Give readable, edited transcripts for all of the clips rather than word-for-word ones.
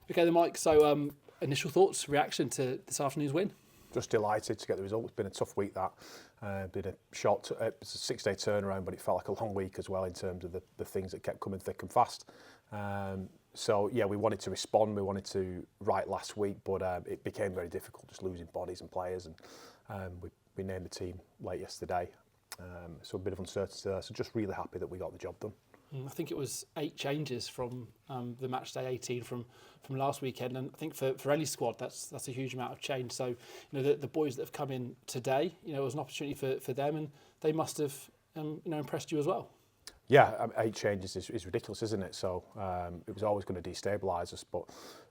Okay then, Mike, so initial thoughts, reaction to this afternoon's win? Just delighted to get the result. It's been a tough week that. Been a short, it's a 6-day turnaround, but it felt like a long week as well in terms of the things that kept coming thick and fast. So yeah, we wanted to respond, we wanted to write last week, but it became very difficult, just losing bodies and players, and we named the team late yesterday. So a bit of uncertainty there, so just really happy that we got the job done. I think it was 8 changes from the match day 18 from last weekend, and I think for any squad that's a huge amount of change. So the boys that have come in today, it was an opportunity for them, and they must have impressed you as well. Yeah, 8 changes is ridiculous, isn't it? So it was always going to destabilise us, but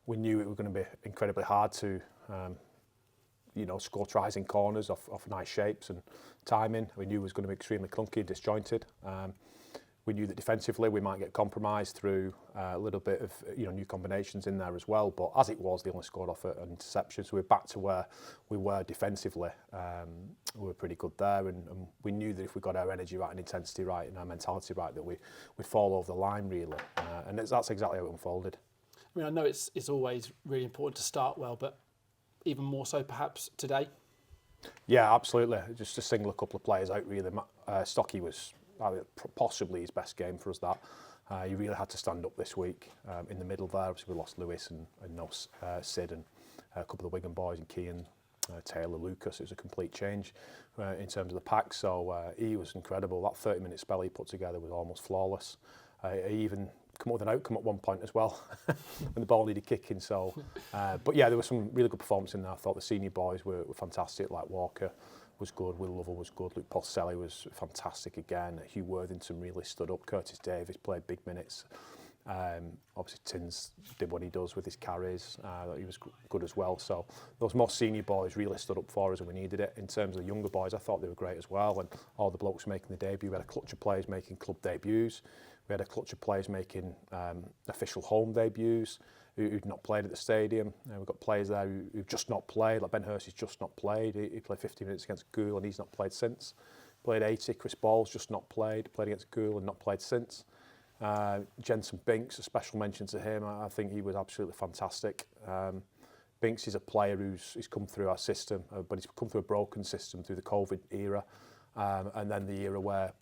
we knew it was going to be incredibly hard to score tries in corners off nice shapes and timing. We knew it was going to be extremely clunky and disjointed. We knew that defensively we might get compromised through a little bit of new combinations in there as well. But as it was, they only scored off an interception. So we're back to where we were defensively. We were pretty good there, and we knew that if we got our energy right and intensity right and our mentality right, that we'd fall over the line really. And that's exactly how it unfolded. I mean, I know it's always really important to start well, but even more so perhaps today. Yeah, absolutely. Just to single a couple of players out really. Stocky was possibly his best game for us. That he really had to stand up this week in the middle there. Obviously we lost Lewis and no Sid and a couple of Wigan boys and Keane, Taylor, Lucas. It was a complete change in terms of the pack, so he was incredible. That 30-minute spell he put together was almost flawless. He even come up with an outcome at one point as well when the ball needed kicking. So but yeah, there was some really good performance in there. I thought the senior boys were fantastic, like Walker was good, Will Lovell was good, Luke Poselli was fantastic again, Hugh Worthington really stood up, Curtis Davis played big minutes, obviously Tins did what he does with his carries, he was good as well. So those more senior boys really stood up for us and we needed it. In terms of the younger boys, I thought they were great as well, and all the blokes making the debut. We had a clutch of players making club debuts, we had a clutch of players making official home debuts who'd not played at the stadium. We've got players there who've just not played, like Ben Hurst has just not played. He played 50 minutes against Gould and he's not played since. Played 80, Chris Ball's just not played against Gould and not played since. Jensen Binks, a special mention to him. I think he was absolutely fantastic. Binks is a player who's come through our system, but he's come through a broken system through the COVID era, and then the era where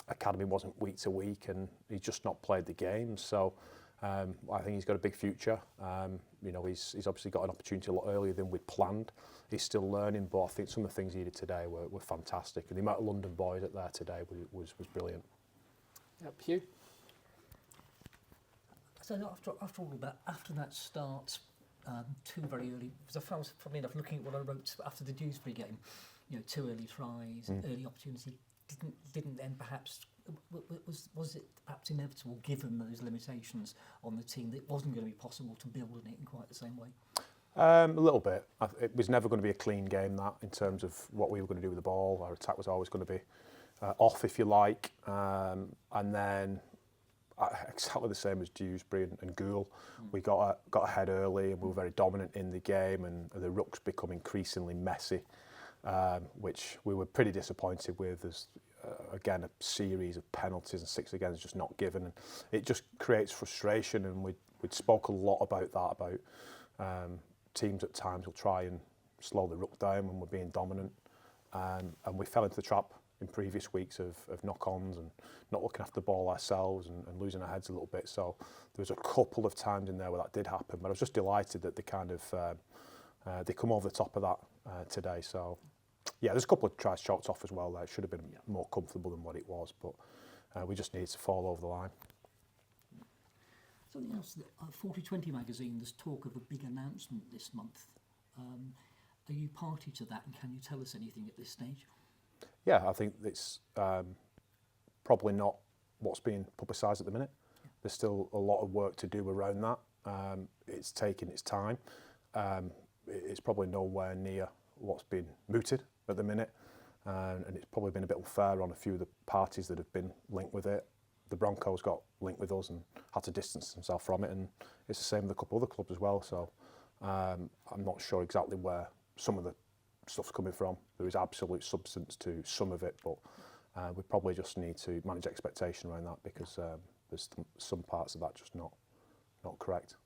academy wasn't week to week and he's just not played the games. So I think he's got a big future. He's obviously got an opportunity a lot earlier than we'd planned. He's still learning, but I think some of the things he did today were fantastic. And the amount of London boys at there today was brilliant. Yep, Hugh? So after that start, too very early, because I was probably enough looking at what I wrote after the Dewsbury game, too early tries, early opportunity, didn't then perhaps, was it perhaps inevitable given those limitations on the team that it wasn't going to be possible to build on it in quite the same way? A little bit. It was never going to be a clean game, that, in terms of what we were going to do with the ball. Our attack was always going to be off, if you like, and then exactly the same as Dewsbury and Gould. We got ahead early and we were very dominant in the game, and the rucks become increasingly messy, which we were pretty disappointed with. As again, a series of penalties and 6 against just not given, and it just creates frustration. And we'd spoke a lot about that, about teams at times will try and slow the ruck down when we're being dominant, and we fell into the trap in previous weeks of knock-ons and not looking after the ball ourselves and losing our heads a little bit. So there was a couple of times in there where that did happen, but I was just delighted that they kind of they come over the top of that today. So yeah, there's a couple of tries chalked off as well there. It should have been more comfortable than what it was, but we just needed to fall over the line. Something else, 4020 magazine, there's talk of a big announcement this month. Are you party to that, and can you tell us anything at this stage? Yeah, I think it's probably not what's being publicised at the minute. There's still a lot of work to do around that. It's taking its time. It's probably nowhere near what's been mooted at the minute, and it's probably been a bit unfair on a few of the parties that have been linked with it. The Broncos got linked with us and had to distance themselves from it, and it's the same with a couple of other clubs as well. So I'm not sure exactly where some of the stuff's coming from. There is absolute substance to some of it, but we probably just need to manage expectation around that, because there's some parts of that just not correct.